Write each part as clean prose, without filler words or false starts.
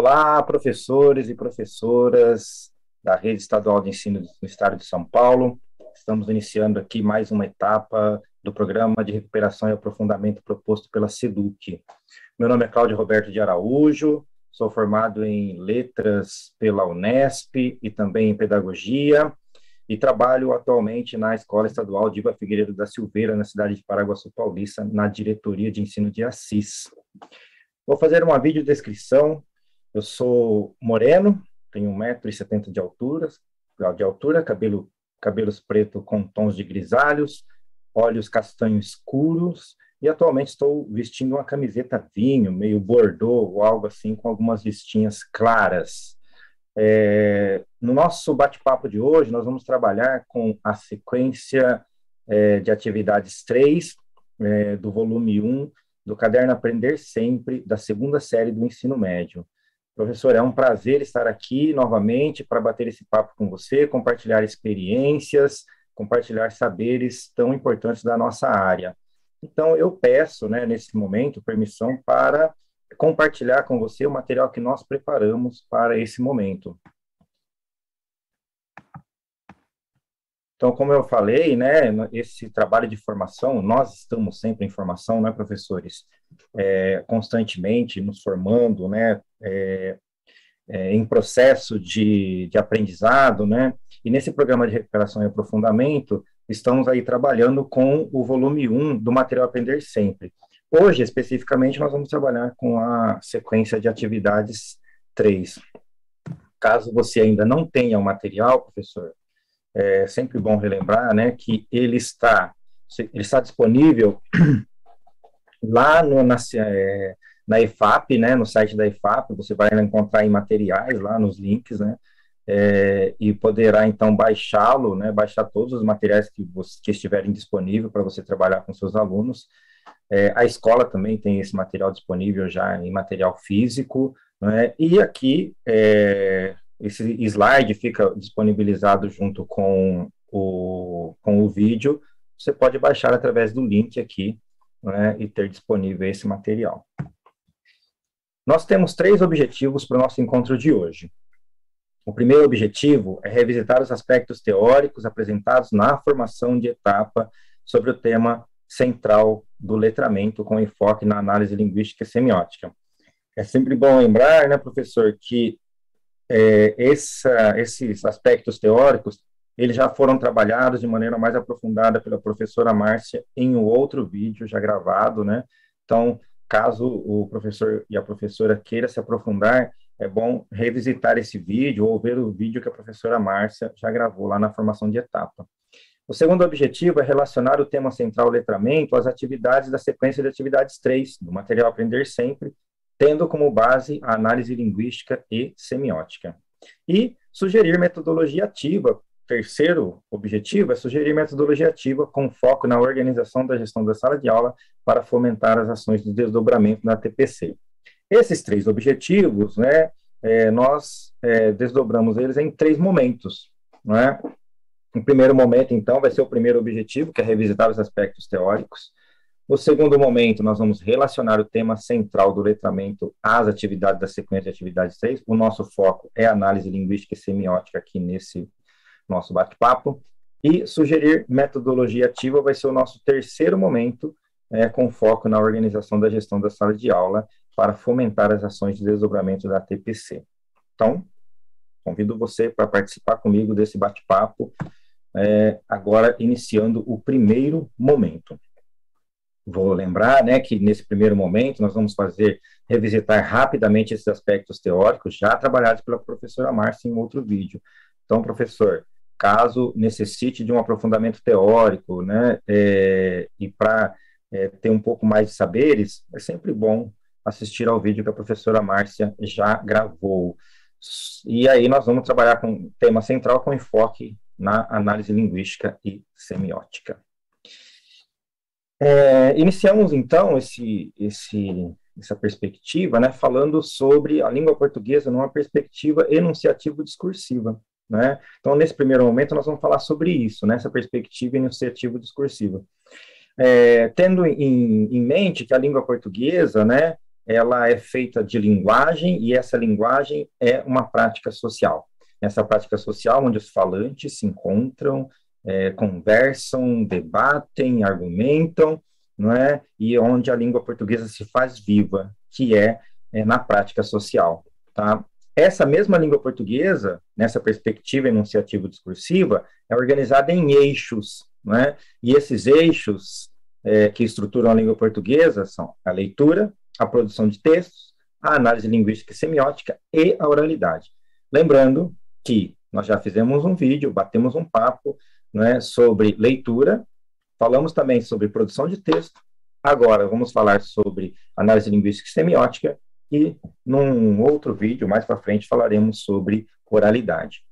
Olá, professores e professoras da Rede Estadual de Ensino do Estado de São Paulo. Estamos iniciando aqui mais uma etapa do Programa de Recuperação e Aprofundamento proposto pela SEDUC. Meu nome é Cláudio Roberto de Araújo, sou formado em Letras pela Unesp e também em Pedagogia, e trabalho atualmente na Escola Estadual Diva Figueiredo da Silveira, na cidade de Paraguaçu Paulista, na Diretoria de Ensino de Assis. Vou fazer uma videodescrição. Eu sou moreno, tenho 1,70 m de altura, cabelos pretos com tons de grisalhos, olhos castanhos escuros, e atualmente estou vestindo uma camiseta vinho, meio bordô, ou algo assim, com algumas listinhas claras. No nosso bate-papo de hoje, nós vamos trabalhar com a sequência de atividades 3, do volume 1, do Caderno Aprender Sempre, da segunda série do ensino médio. Professor, é um prazer estar aqui novamente para bater esse papo com você, compartilhar experiências, compartilhar saberes tão importantes da nossa área. Então, eu peço, nesse momento, permissão para compartilhar com você o material que nós preparamos para esse momento. Então, como eu falei, esse trabalho de formação, nós estamos sempre em formação, professores? Constantemente nos formando, em processo de aprendizado, E nesse programa de recuperação e aprofundamento, estamos aí trabalhando com o volume 1 do material Aprender Sempre. Hoje, especificamente, nós vamos trabalhar com a sequência de atividades 3. Caso você ainda não tenha o material, professor, é sempre bom relembrar, que ele está disponível lá na EFAP, no site da EFAP. Você vai encontrar em materiais, lá nos links, e poderá, então, baixá-lo, baixar todos os materiais que estiverem disponíveis para você trabalhar com seus alunos. A escola também tem esse material disponível já em material físico, e aqui esse slide fica disponibilizado junto com o vídeo. Você pode baixar através do link aqui, e ter disponível esse material. Nós temos 3 objetivos para o nosso encontro de hoje. O primeiro objetivo é revisitar os aspectos teóricos apresentados na formação de etapa sobre o tema central do letramento, com enfoque na análise linguística e semiótica. É sempre bom lembrar, professor, que esses aspectos teóricos, eles já foram trabalhados de maneira mais aprofundada pela professora Márcia em um outro vídeo já gravado, Então, caso o professor e a professora queira se aprofundar, é bom revisitar esse vídeo ou ver o vídeo que a professora Márcia já gravou lá na formação de etapa. O segundo objetivo é relacionar o tema central letramento às atividades da sequência de atividades 3, do material Aprender Sempre, tendo como base a análise linguística e semiótica. E sugerir metodologia ativa. O terceiro objetivo é sugerir metodologia ativa com foco na organização da gestão da sala de aula para fomentar as ações de desdobramento da TPC. Esses 3 objetivos, nós desdobramos eles em 3 momentos, O primeiro momento, então, vai ser o primeiro objetivo, que é revisitar os aspectos teóricos. No segundo momento, nós vamos relacionar o tema central do letramento às atividades da sequência de atividades 3. O nosso foco é análise linguística e semiótica aqui nesse nosso bate-papo. E sugerir metodologia ativa vai ser o nosso terceiro momento, com foco na organização da gestão da sala de aula para fomentar as ações de desdobramento da TPC. Então, convido você para participar comigo desse bate-papo, agora iniciando o primeiro momento. Vou lembrar, que nesse primeiro momento nós vamos revisitar rapidamente esses aspectos teóricos já trabalhados pela professora Márcia em outro vídeo. Então, professor, caso necessite de um aprofundamento teórico, e para ter um pouco mais de saberes, é sempre bom assistir ao vídeo que a professora Márcia já gravou. E aí nós vamos trabalhar com o tema central com enfoque na análise linguística e semiótica. Iniciamos, então, essa perspectiva, falando sobre a língua portuguesa numa perspectiva enunciativo-discursiva, Então, nesse primeiro momento, nós vamos falar sobre isso, essa perspectiva enunciativo-discursiva. Tendo em mente que a língua portuguesa, ela é feita de linguagem, e essa linguagem é uma prática social. Essa prática social onde os falantes se encontram, conversam, debatem, argumentam, não é? E onde a língua portuguesa se faz viva, que na prática social, tá? Essa mesma língua portuguesa, nessa perspectiva enunciativo-discursiva, é organizada em eixos, não é? E esses eixos que estruturam a língua portuguesa são a leitura, a produção de textos, a análise linguística e semiótica e a oralidade. Lembrando que nós já fizemos um vídeo, batemos um papo, né, sobre leitura, falamos também sobre produção de texto, agora vamos falar sobre análise linguística e semiótica, e num outro vídeo, mais para frente, falaremos sobre oralidade.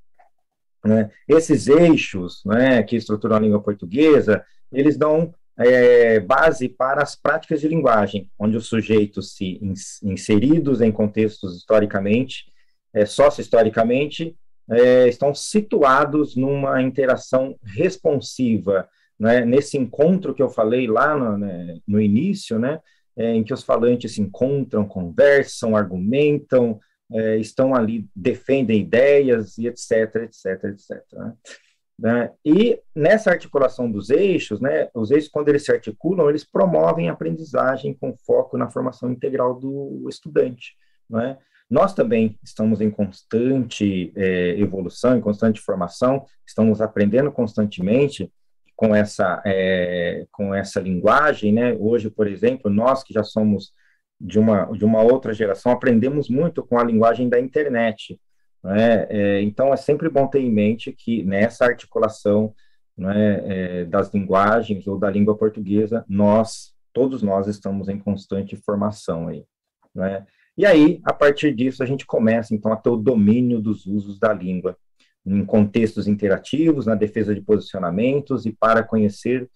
Né? Esses eixos, né, que estruturam a língua portuguesa, eles dão base para as práticas de linguagem, onde os sujeitos inseridos em contextos historicamente, socio-historicamente, estão situados numa interação responsiva, né, nesse encontro que eu falei lá no início, né, em que os falantes se encontram, conversam, argumentam, estão ali, defendem ideias, e etc, etc, etc. Né? E nessa articulação dos eixos, né, os eixos, quando eles se articulam, eles promovem a aprendizagem com foco na formação integral do estudante. Né? Nós também estamos em constante evolução, em constante formação, estamos aprendendo constantemente com essa linguagem, né? Hoje, por exemplo, nós que já somos de uma outra geração, aprendemos muito com a linguagem da internet, né? Então, é sempre bom ter em mente que nessa articulação, né, das linguagens ou da língua portuguesa, todos nós estamos em constante formação aí, né? E aí, a partir disso, a gente começa, então, a ter o domínio dos usos da língua, em contextos interativos, na defesa de posicionamentos e para conhecer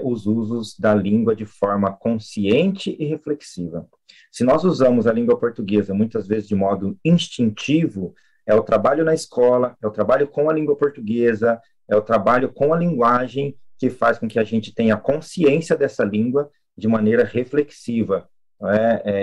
os usos da língua de forma consciente e reflexiva. Se nós usamos a língua portuguesa muitas vezes de modo instintivo, é o trabalho na escola, é o trabalho com a língua portuguesa, é o trabalho com a linguagem que faz com que a gente tenha consciência dessa língua de maneira reflexiva,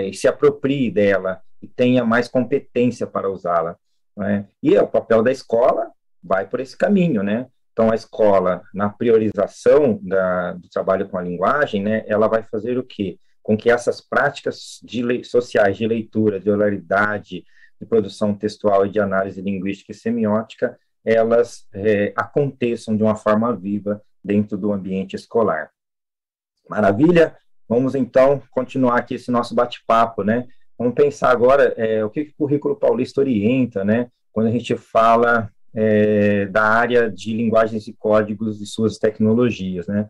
e se aproprie dela e tenha mais competência para usá-la. Né? E o papel da escola vai por esse caminho, né? Então, a escola, na priorização do trabalho com a linguagem, né, ela vai fazer o quê? Com que essas práticas sociais de leitura, de oralidade, de produção textual e de análise linguística e semiótica, elas aconteçam de uma forma viva dentro do ambiente escolar. Maravilha? Vamos, então, continuar aqui esse nosso bate-papo, né? Vamos pensar agora o que o Currículo Paulista orienta, né, quando a gente fala da área de linguagens e códigos e suas tecnologias, né?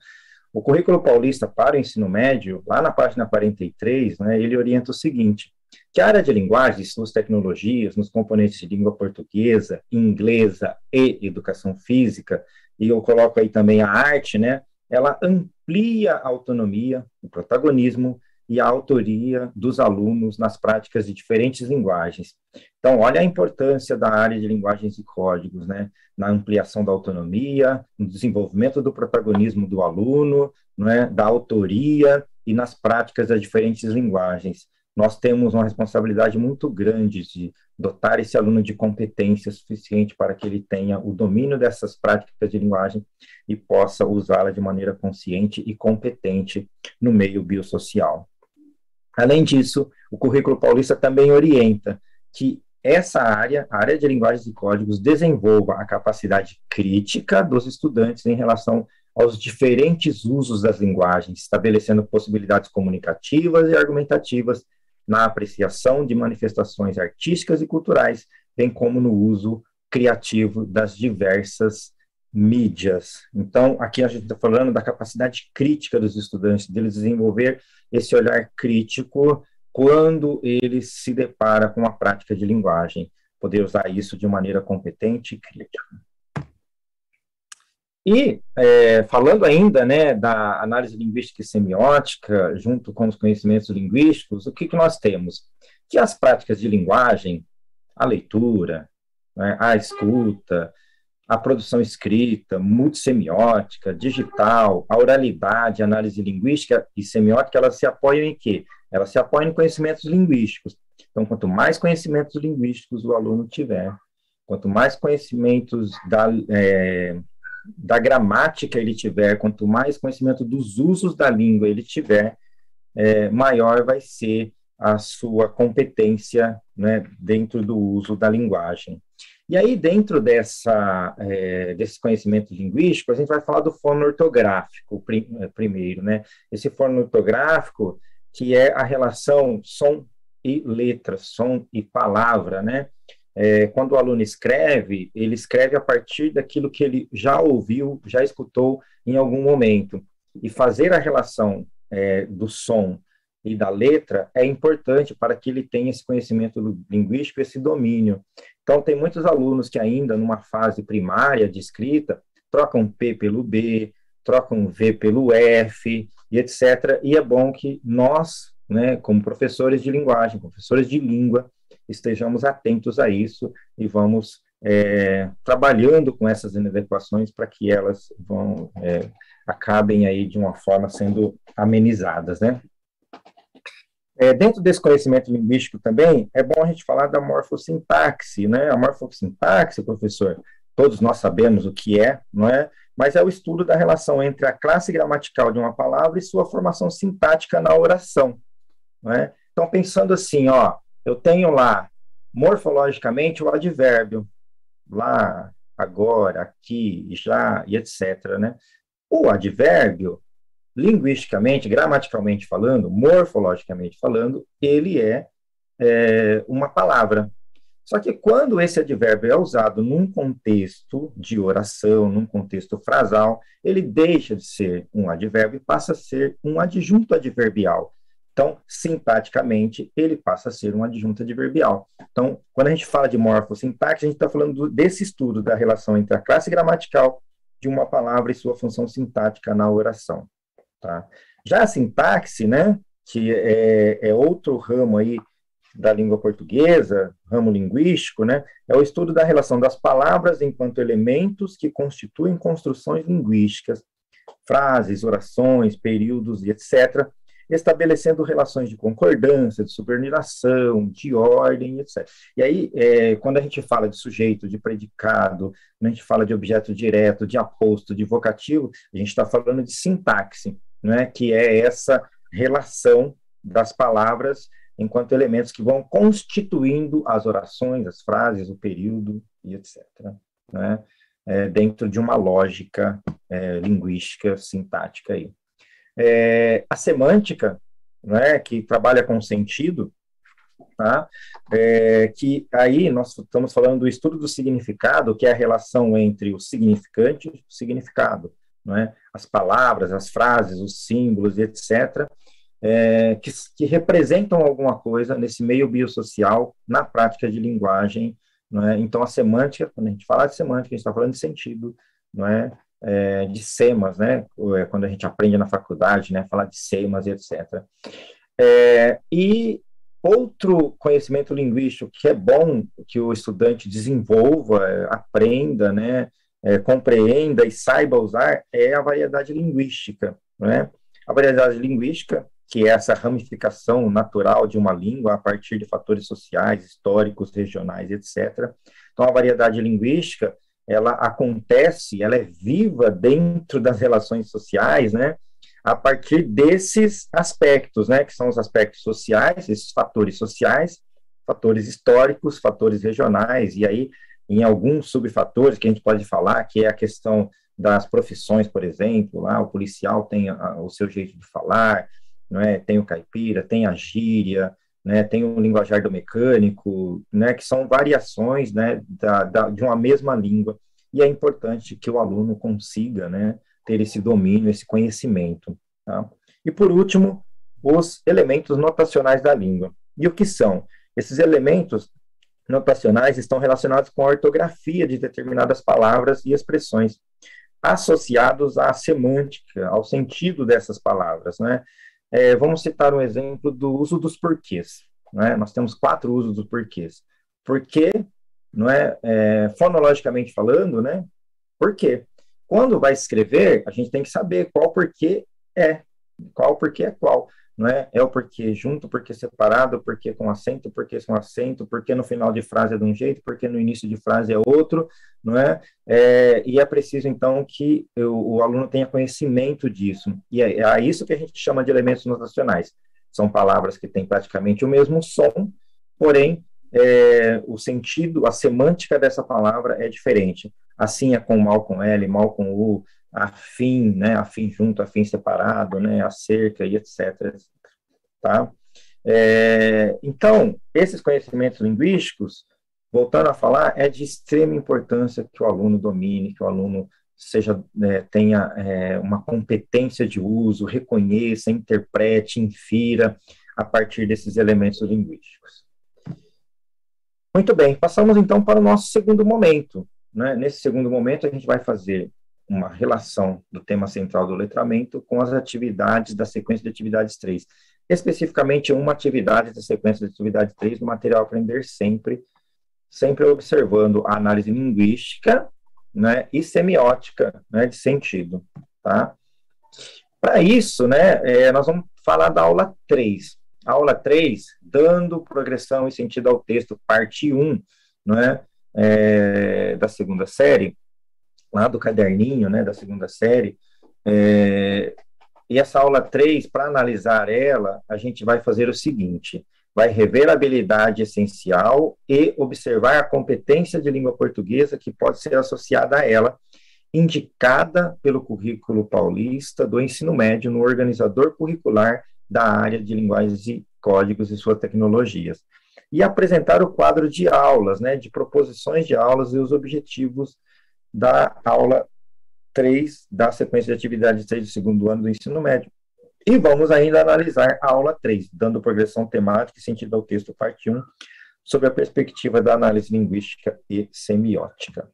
O Currículo Paulista para o ensino médio, lá na página 43, né, ele orienta o seguinte, que a área de linguagens e suas tecnologias, nos componentes de língua portuguesa, inglesa e educação física, e eu coloco aí também a arte, né, ela amplia a autonomia, o protagonismo e a autoria dos alunos nas práticas de diferentes linguagens. Então, olha a importância da área de linguagens e códigos, né, na ampliação da autonomia, no desenvolvimento do protagonismo do aluno, né, da autoria e nas práticas das diferentes linguagens. Nós temos uma responsabilidade muito grande de dotar esse aluno de competência suficiente para que ele tenha o domínio dessas práticas de linguagem e possa usá-la de maneira consciente e competente no meio biosocial. Além disso, o Currículo Paulista também orienta que essa área, a área de linguagens e códigos, desenvolva a capacidade crítica dos estudantes em relação aos diferentes usos das linguagens, estabelecendo possibilidades comunicativas e argumentativas na apreciação de manifestações artísticas e culturais, bem como no uso criativo das diversas mídias. Então, aqui a gente está falando da capacidade crítica dos estudantes, deles desenvolver esse olhar crítico quando ele se depara com a prática de linguagem, poder usar isso de maneira competente e crítica. E, falando ainda, né, da análise linguística e semiótica, junto com os conhecimentos linguísticos, o que nós temos? Que as práticas de linguagem, a leitura, né, a escuta, a produção escrita, multissemiótica, digital, a oralidade, a análise linguística e semiótica, elas se apoiam em quê? Ela se apoia em conhecimentos linguísticos. Então, quanto mais conhecimentos linguísticos o aluno tiver, quanto mais conhecimentos da gramática ele tiver, quanto mais conhecimento dos usos da língua ele tiver, maior vai ser a sua competência, né, dentro do uso da linguagem. E aí, dentro desse conhecimento linguístico, a gente vai falar do fono-ortográfico primeiro, né? Esse fono-ortográfico, que é a relação som e letra, som e palavra, né? Quando o aluno escreve, ele escreve a partir daquilo que ele já ouviu, já escutou em algum momento. E fazer a relação do som e da letra é importante para que ele tenha esse conhecimento linguístico, esse domínio. Então, tem muitos alunos que ainda, numa fase primária de escrita, trocam P pelo B, trocam V pelo F, e etc. E é bom que nós, né, como professores de linguagem, professores de língua, estejamos atentos a isso e vamos trabalhando com essas inadequações para que elas acabem aí de uma forma sendo amenizadas, né? Dentro desse conhecimento linguístico também, é bom a gente falar da morfossintaxe, né? A morfossintaxe, professor, todos nós sabemos o que é, não é? Mas é o estudo da relação entre a classe gramatical de uma palavra e sua formação sintática na oração, não é? Então, pensando assim, ó, eu tenho lá, morfologicamente, o advérbio, lá, agora, aqui, já, e etc., né? O advérbio, linguisticamente, gramaticalmente falando, morfologicamente falando, ele é uma palavra. Só que quando esse advérbio é usado num contexto de oração, num contexto frasal, ele deixa de ser um advérbio e passa a ser um adjunto adverbial. Então, sintaticamente, ele passa a ser um adjunto adverbial. Então, quando a gente fala de morfossintaxe, a gente está falando desse estudo da relação entre a classe gramatical de uma palavra e sua função sintática na oração. Tá? Já a sintaxe, né, que é outro ramo aí da língua portuguesa, ramo linguístico, né, é o estudo da relação das palavras enquanto elementos que constituem construções linguísticas, frases, orações, períodos e etc., estabelecendo relações de concordância, de subordinação, de ordem, etc. E aí, quando a gente fala de sujeito, de predicado, quando a gente fala de objeto direto, de aposto, de vocativo, a gente está falando de sintaxe, né, que é essa relação das palavras enquanto elementos que vão constituindo as orações, as frases, o período e etc., né, dentro de uma lógica linguística, sintática aí. A semântica, né, que trabalha com sentido, tá? Que aí nós estamos falando do estudo do significado, que é a relação entre o significante e o significado, né? As palavras, as frases, os símbolos, etc., que representam alguma coisa nesse meio biosocial na prática de linguagem, não é? Então, a semântica, quando a gente fala de semântica, a gente está falando de sentido, não é? De semas, né? Quando a gente aprende na faculdade, né? Falar de semas e etc. E outro conhecimento linguístico que é bom que o estudante desenvolva, aprenda, né? Compreenda e saiba usar é a variedade linguística, né? A variedade linguística, que é essa ramificação natural de uma língua a partir de fatores sociais, históricos, regionais, etc. Então, a variedade linguística, ela acontece, ela é viva dentro das relações sociais, né, a partir desses aspectos, né, que são os aspectos sociais, esses fatores sociais, fatores históricos, fatores regionais, e aí, em alguns subfatores que a gente pode falar, que é a questão das profissões, por exemplo, lá o policial tem o seu jeito de falar, não é? Tem o caipira, tem a gíria, né? Tem o linguajar do mecânico, né? Que são variações, né? De uma mesma língua, e é importante que o aluno consiga, né? Ter esse domínio, esse conhecimento, tá? E, por último, os elementos notacionais da língua. E o que são? Esses elementos notacionais estão relacionados com a ortografia de determinadas palavras e expressões, associados à semântica, ao sentido dessas palavras, né? Vamos citar um exemplo do uso dos porquês, né? Nós temos 4 usos dos porquês. Porquê, não é? Fonologicamente falando, né? Porquê? Quando vai escrever, a gente tem que saber qual porquê é qual. não é? É o porquê junto, porquê separado, porquê com acento, porquê sem acento, porquê no final de frase é de um jeito, porquê no início de frase é outro, não é? E é preciso, então, que o aluno tenha conhecimento disso. E é isso que a gente chama de elementos notacionais. São palavras que têm praticamente o mesmo som, porém, o sentido, a semântica dessa palavra é diferente. Assim é com mal com L, mal com U, afim, né, afim junto, afim separado, né, acerca e etc. Tá? Então, esses conhecimentos linguísticos, voltando a falar, é de extrema importância que o aluno domine, que o aluno tenha uma competência de uso, reconheça, interprete, infira a partir desses elementos linguísticos. Muito bem, passamos então para o nosso segundo momento. Né? Nesse segundo momento, a gente vai fazer uma relação do tema central do letramento com as atividades da sequência de atividades 3. Especificamente, uma atividade da sequência de atividade 3 do material Aprender Sempre, sempre observando a análise linguística, né, e semiótica, né, de sentido. Tá? Para isso, né, nós vamos falar da aula 3. Aula 3, dando progressão e sentido ao texto, parte 1, né, da segunda série, lá do caderninho, né, da segunda série, e essa aula 3, para analisar ela, a gente vai fazer o seguinte, vai rever a habilidade essencial e observar a competência de língua portuguesa que pode ser associada a ela, indicada pelo currículo paulista do ensino médio no organizador curricular da área de linguagens e códigos e suas tecnologias. E apresentar o quadro de aulas, né, de proposições de aulas e os objetivos da aula 3 da sequência de atividades 3 do segundo ano do ensino médio. E vamos ainda analisar a aula 3, dando progressão temática e sentido ao texto, parte 1, sob a perspectiva da análise linguística e semiótica.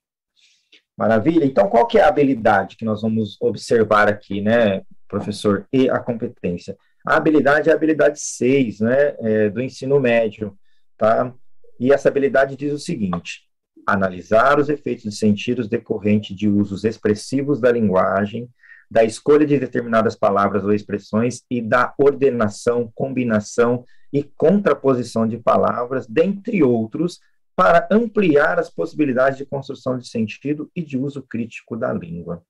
Maravilha? Então, qual que é a habilidade que nós vamos observar aqui, né, professor? E a competência? A habilidade é a habilidade 6, né, do ensino médio, tá? E essa habilidade diz o seguinte: analisar os efeitos de sentidos decorrentes de usos expressivos da linguagem, da escolha de determinadas palavras ou expressões e da ordenação, combinação e contraposição de palavras, dentre outros, para ampliar as possibilidades de construção de sentido e de uso crítico da língua.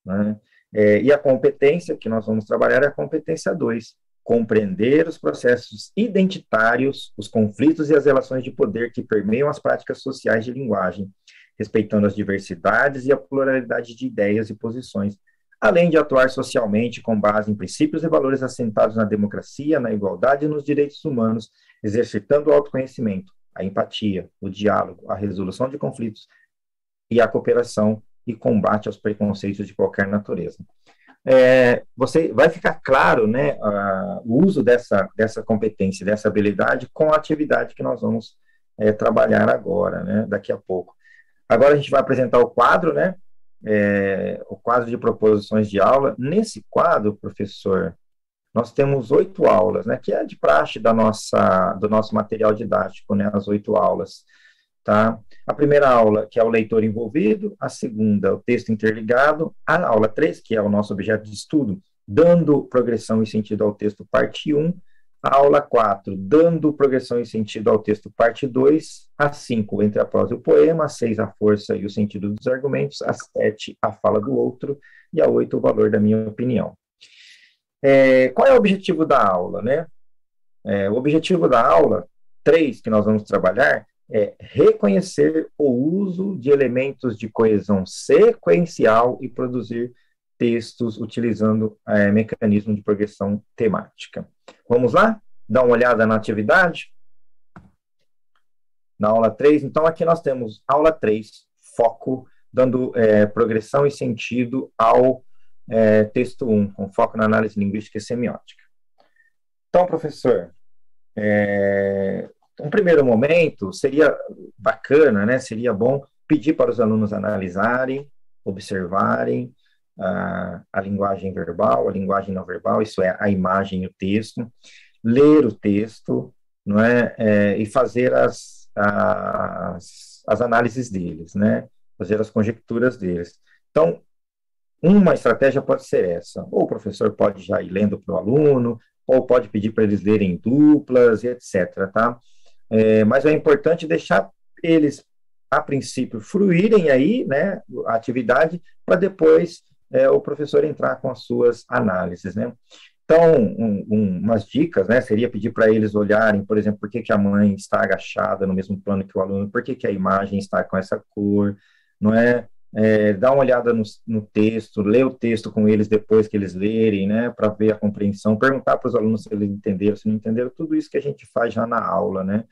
Né? E a competência que nós vamos trabalhar é a competência 2, compreender os processos identitários, os conflitos e as relações de poder que permeiam as práticas sociais de linguagem, respeitando as diversidades e a pluralidade de ideias e posições, além de atuar socialmente com base em princípios e valores assentados na democracia, na igualdade e nos direitos humanos, exercitando o autoconhecimento, a empatia, o diálogo, a resolução de conflitos e a cooperação e combate aos preconceitos de qualquer natureza. Você vai ficar claro, né, o uso dessa competência, dessa habilidade com a atividade que nós vamos trabalhar agora, né, daqui a pouco. Agora a gente vai apresentar o quadro, né, o quadro de proposições de aula. Nesse quadro, professor, nós temos 8 aulas, né, que é de praxe do nosso material didático, né, as 8 aulas. Tá? A primeira aula, que é o leitor envolvido, a segunda, o texto interligado, a aula 3, que é o nosso objeto de estudo, dando progressão e sentido ao texto, parte 1, a aula 4, dando progressão e sentido ao texto, parte 2, a 5, entre a prosa e o poema, a 6, a força e o sentido dos argumentos, a 7, a fala do outro, e a 8, o valor da minha opinião. Qual é o objetivo da aula, né? O objetivo da aula 3, que nós vamos trabalhar, é reconhecer o uso de elementos de coesão sequencial e produzir textos utilizando mecanismo de progressão temática. Vamos lá? Dar uma olhada na atividade? Na aula 3, então aqui nós temos aula 3, foco, dando progressão e sentido ao texto 1, com foco na análise linguística e semiótica. Então, professor, um primeiro momento seria bacana, né? Seria bom pedir para os alunos analisarem, observarem a linguagem verbal, a linguagem não verbal, isso é, a imagem e o texto, ler o texto, não é? E fazer as análises deles, né? Fazer as conjecturas deles. Então, uma estratégia pode ser essa, ou o professor pode já ir lendo para o aluno, ou pode pedir para eles lerem duplas, e etc., tá? Mas é importante deixar eles, a princípio, fruírem aí, né, a atividade, para depois o professor entrar com as suas análises, né? Então, umas dicas, né, seria pedir para eles olharem, por exemplo, por que a mãe está agachada no mesmo plano que o aluno, por que a imagem está com essa cor, não é? Dar uma olhada no texto, ler o texto com eles depois que eles lerem, né, para ver a compreensão, perguntar para os alunos se eles entenderam, se não entenderam, tudo isso que a gente faz já na aula, né,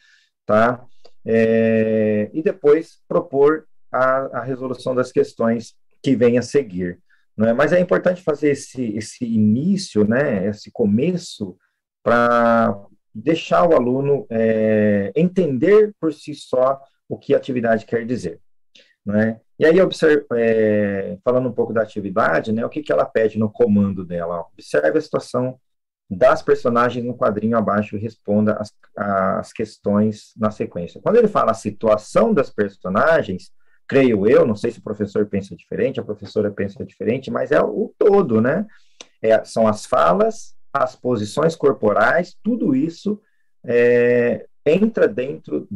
tá? E depois propor a resolução das questões que vem a seguir. Não é? Mas é importante fazer esse início, né, esse começo, para deixar o aluno entender por si só o que a atividade quer dizer. Não é? E aí, falando um pouco da atividade, né, o que ela pede no comando dela? Observe a situação das personagens no quadrinho abaixo e responda as questões na sequência. Quando ele fala a situação das personagens, creio eu, não sei se o professor pensa diferente, a professora pensa diferente, mas é o todo, né? São as falas, as posições corporais, tudo isso entra dentro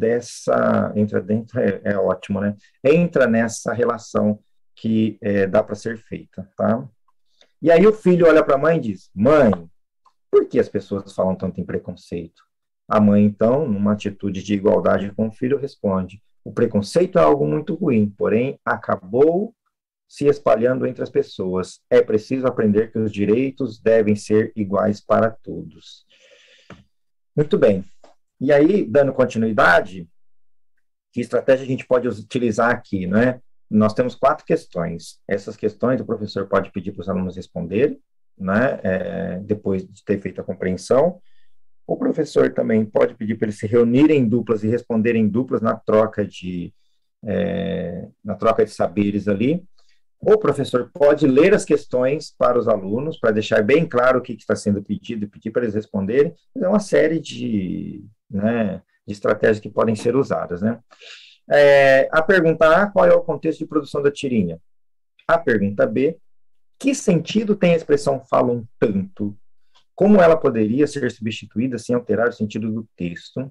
é ótimo, né? Entra nessa relação que dá para ser feita, tá? E aí o filho olha para a mãe e diz: mãe, por que as pessoas falam tanto em preconceito? A mãe, então, numa atitude de igualdade com o filho, responde: o preconceito é algo muito ruim, porém acabou se espalhando entre as pessoas. É preciso aprender que os direitos devem ser iguais para todos. Muito bem. E aí, dando continuidade, que estratégia a gente pode utilizar aqui, né? Nós temos 4 questões. Essas questões o professor pode pedir para os alunos responderem, né? Depois de ter feito a compreensão. O professor também pode pedir para eles se reunirem em duplas e responderem em duplas na troca de saberes ali. O professor pode ler as questões para os alunos, para deixar bem claro o que está sendo pedido e pedir para eles responderem. É uma série de estratégias que podem ser usadas, né? A pergunta A: qual é o contexto de produção da tirinha? A pergunta B: que sentido tem a expressão falam tanto? Como ela poderia ser substituída sem alterar o sentido do texto?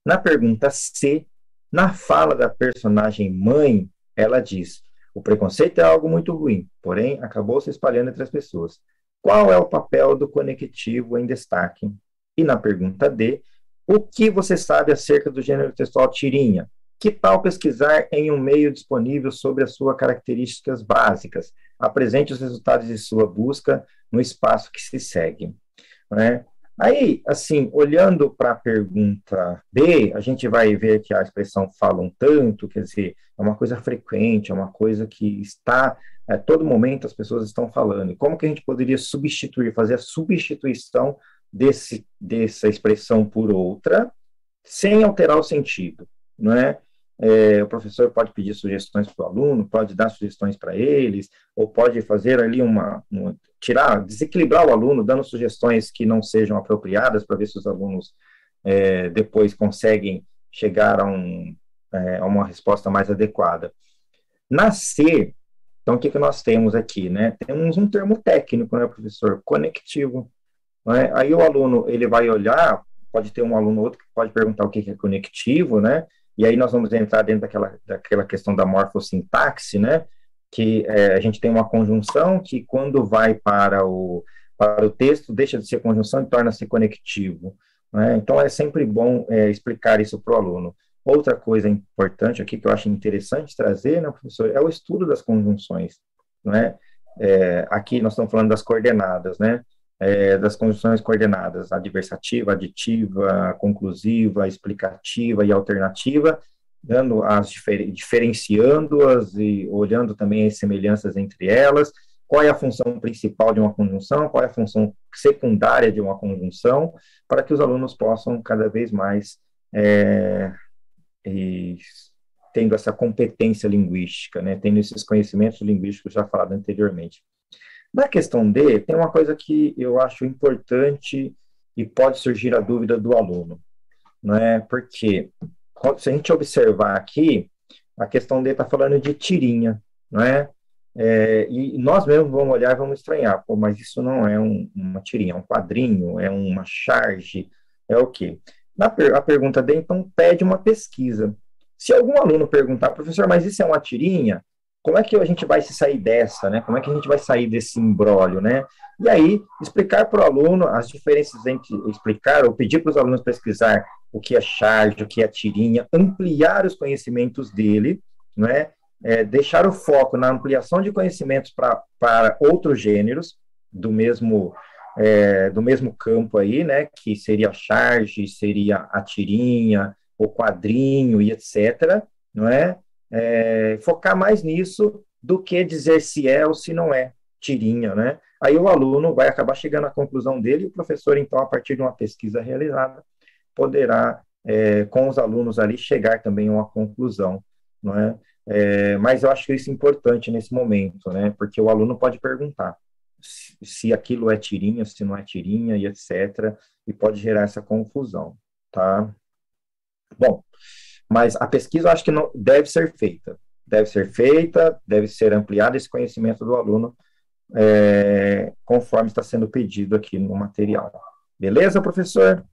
Na pergunta C, na fala da personagem mãe, ela diz: o preconceito é algo muito ruim, porém acabou se espalhando entre as pessoas. Qual é o papel do conectivo em destaque? E na pergunta D, o que você sabe acerca do gênero textual tirinha? Que tal pesquisar em um meio disponível sobre as suas características básicas? Apresente os resultados de sua busca no espaço que se segue. Né? Aí, assim, olhando para a pergunta B, a gente vai ver que a expressão falam tanto, quer dizer, é uma coisa frequente, é uma coisa que está, a todo momento as pessoas estão falando. E como que a gente poderia fazer a substituição dessa expressão por outra, sem alterar o sentido, não é? O professor pode pedir sugestões para o aluno, pode dar sugestões para eles, ou pode fazer ali desequilibrar o aluno, dando sugestões que não sejam apropriadas, para ver se os alunos depois conseguem chegar a uma resposta mais adequada. Na C, então, o que nós temos aqui, né? Temos um termo técnico, né, professor? Conectivo. Né? Aí o aluno, ele vai olhar, pode ter um aluno ou outro que pode perguntar o que é conectivo, né? E aí nós vamos entrar dentro daquela questão da morfossintaxe, né? Que a gente tem uma conjunção que, quando vai para o texto, deixa de ser conjunção e torna-se conectivo. Né? Então, é sempre bom explicar isso para o aluno. Outra coisa importante aqui, que eu acho interessante trazer, né, professor, é o estudo das conjunções. Né? Aqui nós estamos falando das coordenadas, né? Das conjunções coordenadas, adversativa, aditiva, conclusiva, explicativa e alternativa, diferenciando-as e olhando também as semelhanças entre elas, qual é a função principal de uma conjunção, qual é a função secundária de uma conjunção, para que os alunos possam cada vez mais tendo essa competência linguística, né, tendo esses conhecimentos linguísticos já falados anteriormente. Na questão D, tem uma coisa que eu acho importante e pode surgir a dúvida do aluno, né? Porque, se a gente observar aqui, a questão D está falando de tirinha, não é? E nós mesmos vamos olhar e vamos estranhar, pô, mas isso não é uma tirinha, é um quadrinho, é uma charge, é o quê? A pergunta dele, então, pede uma pesquisa. Se algum aluno perguntar, professor, mas isso é uma tirinha? Como é que a gente vai se sair dessa, né? Como é que a gente vai sair desse imbróglio, né? E aí, explicar para o aluno as diferenças entre explicar ou pedir para os alunos pesquisar o que é charge, o que é tirinha, ampliar os conhecimentos dele, né? Deixar o foco na ampliação de conhecimentos para outros gêneros do mesmo campo aí, né? Que seria a charge, seria a tirinha, o quadrinho e etc., não é? Focar mais nisso do que dizer se é ou se não é tirinha, né? Aí o aluno vai acabar chegando à conclusão dele e o professor, então, a partir de uma pesquisa realizada, poderá, com os alunos ali, chegar também a uma conclusão, não é? Mas eu acho isso importante nesse momento, né? Porque o aluno pode perguntar se aquilo é tirinha, se não é tirinha, e etc., e pode gerar essa confusão, tá? Bom, mas a pesquisa eu acho que não deve ser feita. Deve ser ampliado esse conhecimento do aluno, conforme está sendo pedido aqui no material. Beleza, professor?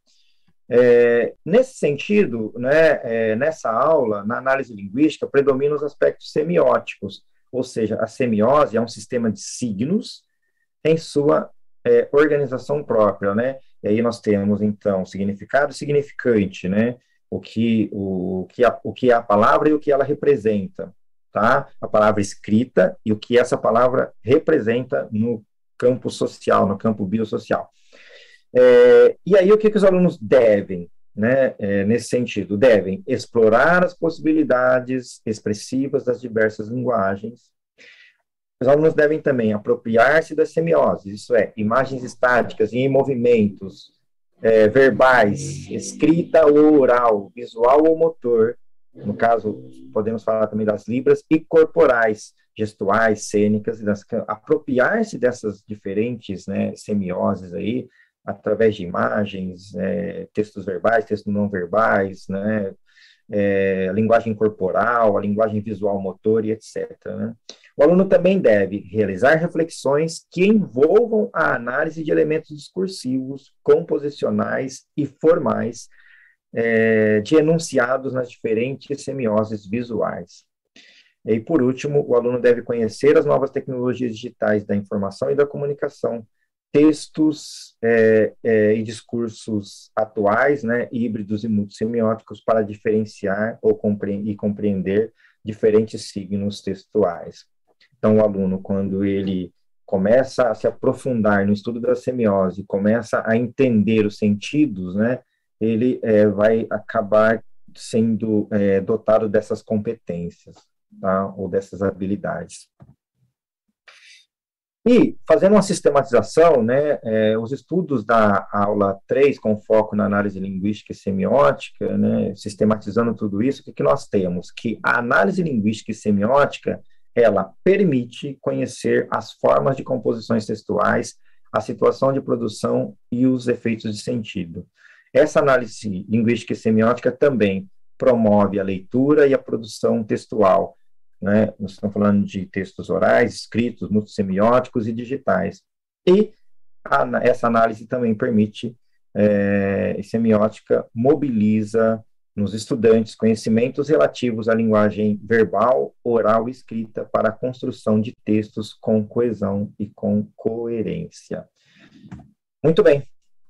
Nesse sentido, né, nessa aula, na análise linguística, predominam os aspectos semióticos, ou seja, a semiose é um sistema de signos em sua organização própria, né? E aí nós temos, então, significado e significante, né? O que é a palavra e o que ela representa, tá? A palavra escrita e o que essa palavra representa no campo social, no campo biosocial. E aí o que os alunos devem, né, nesse sentido? Devem explorar as possibilidades expressivas das diversas linguagens. Os alunos devem também apropriar-se das semioses, isso é, imagens estáticas e em movimentos, verbais, escrita ou oral, visual ou motor, no caso, podemos falar também das libras, e corporais, gestuais, cênicas, apropriar-se dessas diferentes, né, semioses aí, através de imagens, textos verbais, textos não verbais, né, a linguagem corporal, a linguagem visual motor e etc., né? O aluno também deve realizar reflexões que envolvam a análise de elementos discursivos, composicionais e formais de enunciados nas diferentes semioses visuais. E, por último, o aluno deve conhecer as novas tecnologias digitais da informação e da comunicação, textos e discursos atuais, né, híbridos e multissemióticos, para diferenciar e compreender diferentes signos textuais. Então, o aluno, quando ele começa a se aprofundar no estudo da semiose, começa a entender os sentidos, né, ele vai acabar sendo dotado dessas competências, tá, ou dessas habilidades. E, fazendo uma sistematização, né, os estudos da aula 3, com foco na análise linguística e semiótica, né, sistematizando tudo isso, o que nós temos? Que a análise linguística e semiótica, ela permite conhecer as formas de composições textuais, a situação de produção e os efeitos de sentido. Essa análise linguística e semiótica também promove a leitura e a produção textual, né? Nós estamos falando de textos orais, escritos, multissemióticos e digitais. E essa análise também permite, semiótica mobiliza nos estudantes conhecimentos relativos à linguagem verbal, oral e escrita para a construção de textos com coesão e com coerência. Muito bem.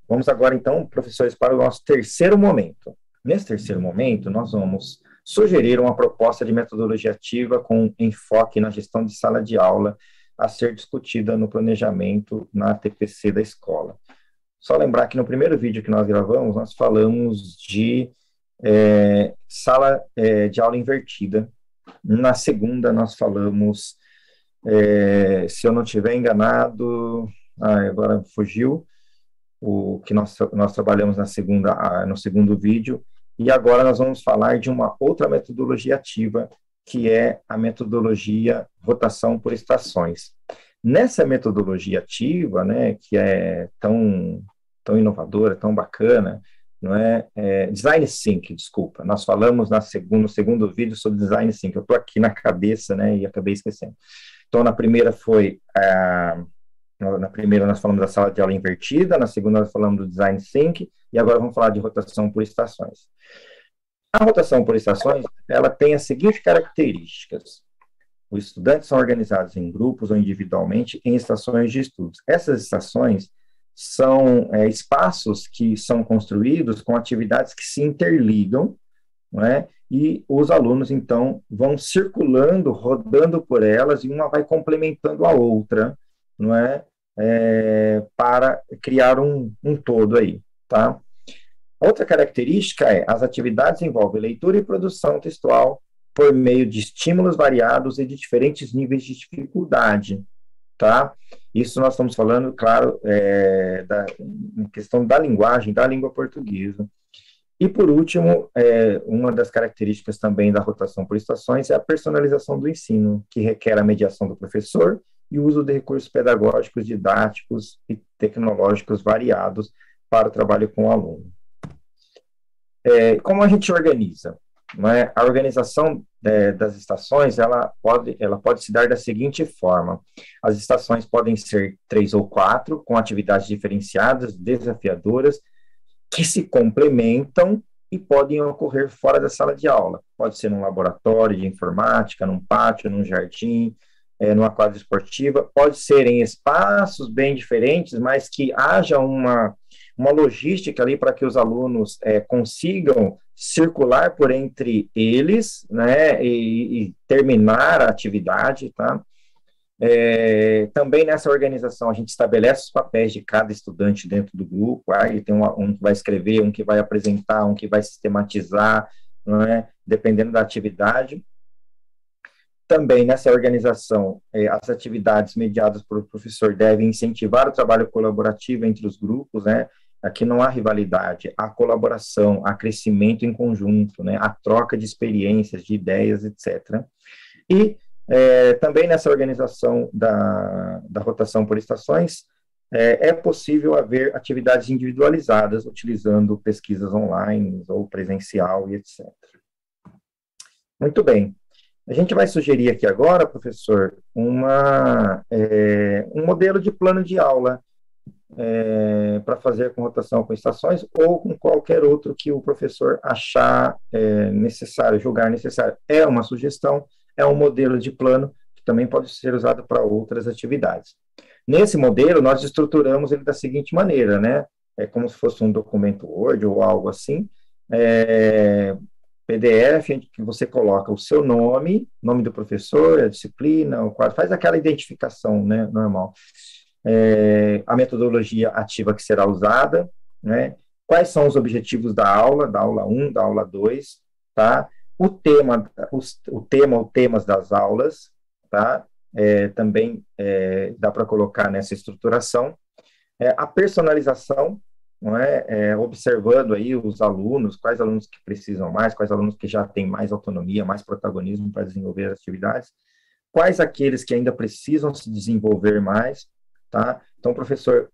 Vamos agora, então, professores, para o nosso terceiro momento. Nesse terceiro momento, nós vamos sugerir uma proposta de metodologia ativa com enfoque na gestão de sala de aula a ser discutida no planejamento na TPC da escola. Só lembrar que no primeiro vídeo que nós gravamos, nós falamos de sala de aula invertida. Na segunda, nós falamos, se eu não estiver enganado, agora fugiu, o que nós trabalhamos no segundo vídeo, e agora nós vamos falar de uma outra metodologia ativa, que é a metodologia rotação por estações. Nessa metodologia ativa, né, que é tão inovadora, tão bacana, não é? Design Think, desculpa, nós falamos no segundo vídeo sobre Design Think, eu estou aqui na cabeça, né, e acabei esquecendo. Então, na primeira na primeira nós falamos da sala de aula invertida, na segunda nós falamos do design thinking, e agora vamos falar de rotação por estações. A rotação por estações, ela tem as seguintes características. Os estudantes são organizados em grupos ou individualmente em estações de estudos. Essas estações são espaços que são construídos com atividades que se interligam, não é? E os alunos, então, vão circulando, rodando por elas, e uma vai complementando a outra, não é? Para criar um todo aí, tá? Outra característica as atividades envolvem leitura e produção textual por meio de estímulos variados e de diferentes níveis de dificuldade, tá? Isso nós estamos falando, claro, em questão da linguagem, da língua portuguesa. E, por último, uma das características também da rotação por estações é a personalização do ensino, que requer a mediação do professor e o uso de recursos pedagógicos, didáticos e tecnológicos variados para o trabalho com o aluno. Como a gente organiza? Não é? A organização das estações, ela pode se dar da seguinte forma: as estações podem ser 3 ou 4, com atividades diferenciadas, desafiadoras, que se complementam e podem ocorrer fora da sala de aula. Pode ser num laboratório de informática, num pátio, num jardim, numa quadra esportiva, pode ser em espaços bem diferentes, mas que haja uma logística ali para que os alunos consigam circular por entre eles, né, e terminar a atividade, tá? Também nessa organização a gente estabelece os papéis de cada estudante dentro do grupo, aí tem um que vai escrever, um que vai apresentar, um que vai sistematizar, não é? Dependendo da atividade. Também nessa organização, as atividades mediadas pelo professor devem incentivar o trabalho colaborativo entre os grupos, né? Aqui não há rivalidade, há colaboração, há crescimento em conjunto, né? Há troca de experiências, de ideias, etc. E também nessa organização da rotação por estações, é possível haver atividades individualizadas, utilizando pesquisas online ou presencial e etc. Muito bem. A gente vai sugerir aqui agora, professor, um modelo de plano de aula para fazer com rotação com estações ou com qualquer outro que o professor achar necessário, julgar necessário. É uma sugestão, é um modelo de plano que também pode ser usado para outras atividades. Nesse modelo, nós estruturamos ele da seguinte maneira, né? É como se fosse um documento Word ou algo assim, PDF, que você coloca o seu nome do professor, a disciplina, o quadro, faz aquela identificação, né, normal. A metodologia ativa que será usada, né? Quais são os objetivos da aula 1, da aula 2, tá? O tema, ou temas das aulas, tá? Também dá para colocar nessa estruturação. A personalização, não é? Observando aí os alunos, quais alunos que precisam mais, quais alunos que já têm mais autonomia, mais protagonismo para desenvolver as atividades, quais aqueles que ainda precisam se desenvolver mais, tá? Então, o professor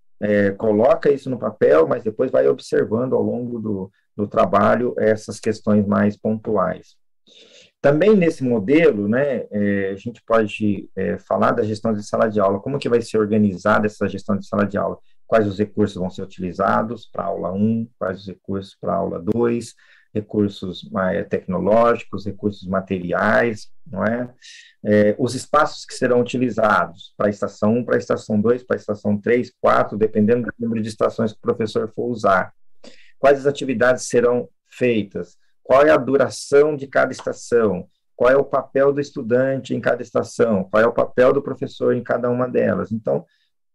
coloca isso no papel, mas depois vai observando ao longo do trabalho essas questões mais pontuais. Também nesse modelo, né, a gente pode falar da gestão de sala de aula, como que vai ser organizada essa gestão de sala de aula, quais os recursos vão ser utilizados para a aula 1, quais os recursos para a aula 2, recursos tecnológicos, recursos materiais, não é? Os espaços que serão utilizados para a estação 1, para a estação 2, para a estação 3, 4, dependendo do número de estações que o professor for usar. Quais as atividades serão feitas? Qual é a duração de cada estação? Qual é o papel do estudante em cada estação? Qual é o papel do professor em cada uma delas? Então,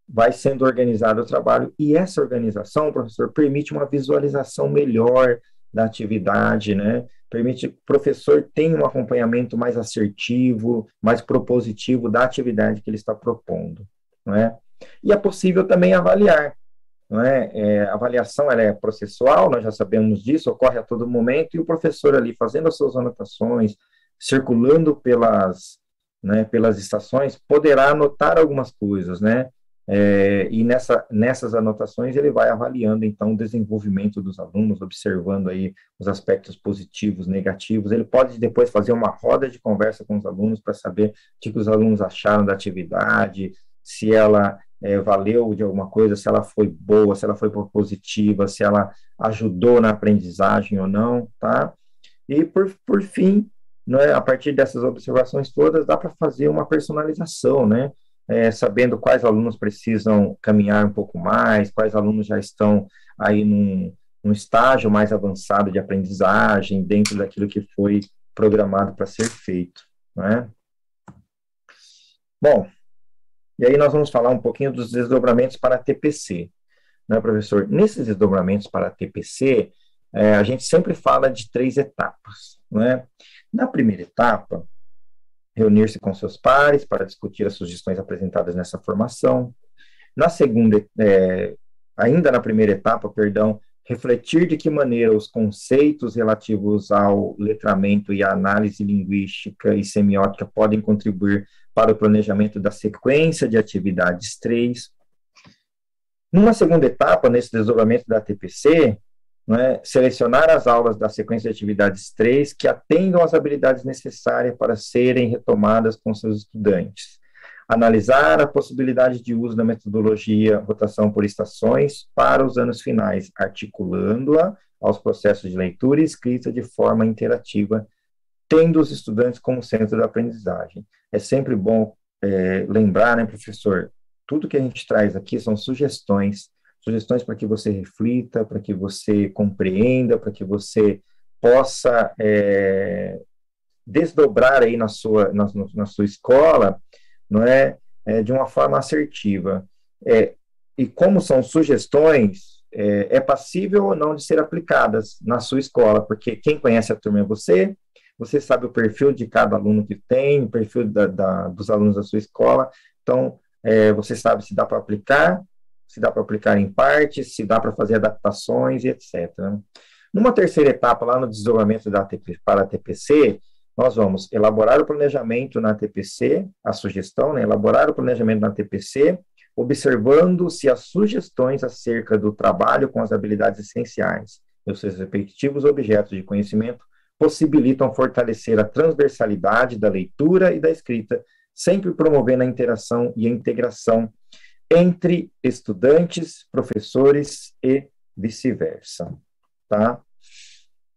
vai sendo organizado o trabalho, e essa organização, professor, permite uma visualização melhor da atividade, né? Permite que o professor tenha um acompanhamento mais assertivo, mais propositivo da atividade que ele está propondo, não é? E é possível também avaliar, não é? A avaliação, ela é processual, nós já sabemos disso, ocorre a todo momento, e o professor ali fazendo as suas anotações, circulando pelas estações, poderá anotar algumas coisas, né? E nessas anotações ele vai avaliando, então, o desenvolvimento dos alunos, observando aí os aspectos positivos, negativos. Ele pode depois fazer uma roda de conversa com os alunos para saber o que os alunos acharam da atividade, se ela valeu de alguma coisa, se ela foi boa, se ela foi positiva, se ela ajudou na aprendizagem ou não, tá? E, por fim, né, a partir dessas observações todas, dá para fazer uma personalização, né? Sabendo quais alunos precisam caminhar um pouco mais, quais alunos já estão aí num estágio mais avançado de aprendizagem, dentro daquilo que foi programado para ser feito, né? Bom, e aí nós vamos falar um pouquinho dos desdobramentos para TPC, né, professor? Nesses desdobramentos para TPC, a gente sempre fala de 3 etapas, né? Na primeira etapa, reunir-se com seus pares para discutir as sugestões apresentadas nessa formação. Na segunda, ainda na primeira etapa, perdão, refletir de que maneira os conceitos relativos ao letramento e à análise linguística e semiótica podem contribuir para o planejamento da sequência de atividades 3. Numa segunda etapa, nesse desdobramento da TPC, né, selecionar as aulas da sequência de atividades 3 que atendam às habilidades necessárias para serem retomadas com seus estudantes. Analisar a possibilidade de uso da metodologia rotação por estações para os anos finais, articulando-a aos processos de leitura e escrita de forma interativa, tendo os estudantes como centro da aprendizagem. É sempre bom lembrar, né, professor, tudo que a gente traz aqui são sugestões para que você reflita, para que você compreenda, para que você possa desdobrar aí na sua escola, não é, de uma forma assertiva. E como são sugestões, é passível ou não de ser aplicadas na sua escola, porque quem conhece a turma é você, você sabe o perfil de cada aluno que tem, o perfil dos alunos da sua escola, então, você sabe se dá para aplicar, se dá para aplicar em partes, se dá para fazer adaptações e etc. Numa terceira etapa, lá no desdobramento para a TPC, nós vamos elaborar o planejamento na TPC, a sugestão, né, elaborar o planejamento na TPC, observando se as sugestões acerca do trabalho com as habilidades essenciais e os seus respectivos objetos de conhecimento possibilitam fortalecer a transversalidade da leitura e da escrita, sempre promovendo a interação e a integração entre estudantes, professores e vice-versa, tá?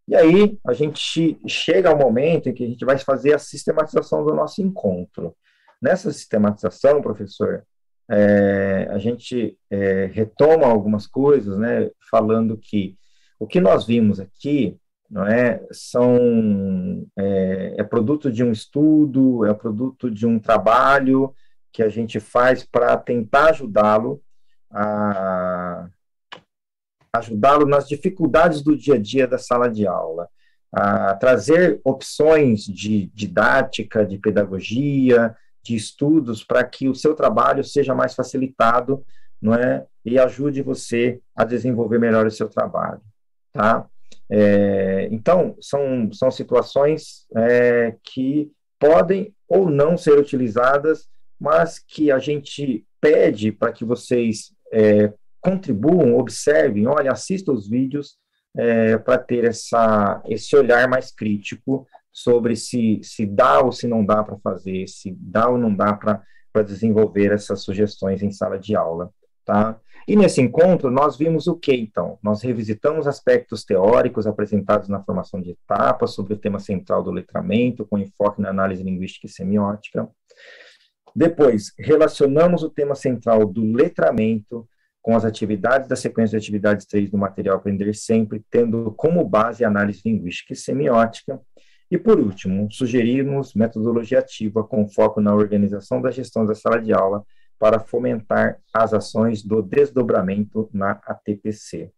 E aí, a gente chega ao momento em que a gente vai fazer a sistematização do nosso encontro. Nessa sistematização, professor, a gente retoma algumas coisas, né, falando que o que nós vimos aqui, não é produto de um estudo, é produto de um trabalho que a gente faz para tentar ajudá-lo nas dificuldades do dia a dia da sala de aula, a trazer opções de didática, de pedagogia, de estudos para que o seu trabalho seja mais facilitado, não é? E ajude você a desenvolver melhor o seu trabalho, tá? Então, são situações que podem ou não ser utilizadas, mas que a gente pede para que vocês contribuam, observem, olha, assistam os vídeos para ter esse olhar mais crítico sobre se dá ou se não dá para fazer, se dá ou não dá para desenvolver essas sugestões em sala de aula, tá? E nesse encontro, nós vimos o que, então? Nós revisitamos aspectos teóricos apresentados na formação de etapas sobre o tema central do letramento, com enfoque na análise linguística e semiótica. Depois, relacionamos o tema central do letramento com as atividades da sequência de atividades 3 do material Aprender Sempre, tendo como base a análise linguística e semiótica. E, por último, sugerimos metodologia ativa com foco na organização da gestão da sala de aula para fomentar as ações do desdobramento na ATPC.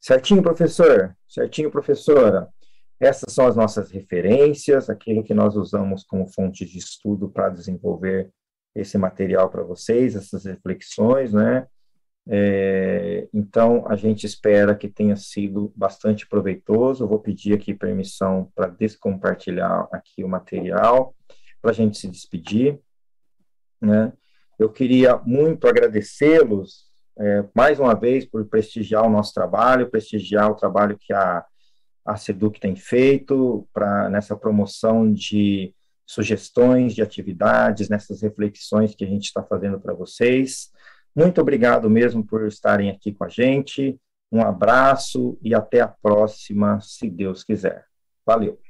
Certinho, professor? Certinho, professora? Essas são as nossas referências, aquilo que nós usamos como fonte de estudo para desenvolver esse material para vocês, essas reflexões, né? Então, a gente espera que tenha sido bastante proveitoso. Eu vou pedir aqui permissão para descompartilhar aqui o material, para a gente se despedir, né? Eu queria muito agradecê-los, mais uma vez, por prestigiar o nosso trabalho, prestigiar o trabalho que a SEDUC tem feito nessa promoção de sugestões de atividades, nessas reflexões que a gente está fazendo para vocês. Muito obrigado mesmo por estarem aqui com a gente. Um abraço e até a próxima, se Deus quiser. Valeu.